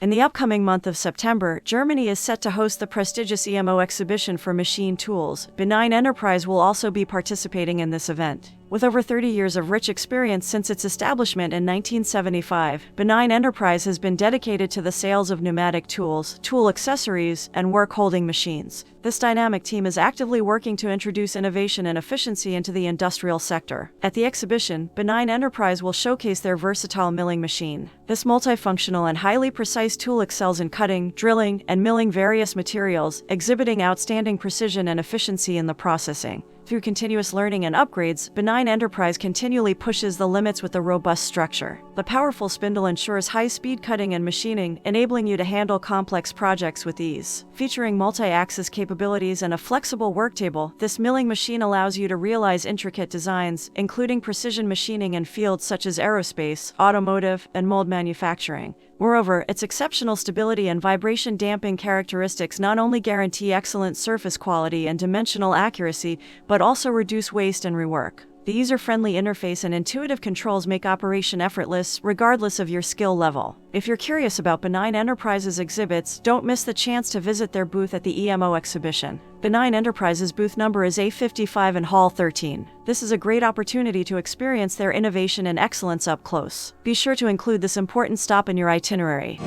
In the upcoming month of September, Germany is set to host the prestigious EMO Exhibition for machine tools. Benign Enterprise will also be participating in this event. With over 30 years of rich experience since its establishment in 1975, Benign Enterprise has been dedicated to the sales of pneumatic tools, tool accessories, and work-holding machines. This dynamic team is actively working to introduce innovation and efficiency into the industrial sector. At the exhibition, Benign Enterprise will showcase their versatile milling machine. This multifunctional and highly precise tool excels in cutting, drilling, and milling various materials, exhibiting outstanding precision and efficiency in the processing. Through continuous learning and upgrades, Benign Enterprise continually pushes the limits with a robust structure. The powerful spindle ensures high-speed cutting and machining, enabling you to handle complex projects with ease. Featuring multi-axis capabilities and a flexible work table, this milling machine allows you to realize intricate designs, including precision machining in fields such as aerospace, automotive, and mold manufacturing. Moreover, its exceptional stability and vibration damping characteristics not only guarantee excellent surface quality and dimensional accuracy, but also reduce waste and rework. The user-friendly interface and intuitive controls make operation effortless, regardless of your skill level. If you're curious about Benign Enterprise's exhibits, don't miss the chance to visit their booth at the EMO Exhibition. Benign Enterprise's booth number is A55 in Hall 13. This is a great opportunity to experience their innovation and excellence up close. Be sure to include this important stop in your itinerary.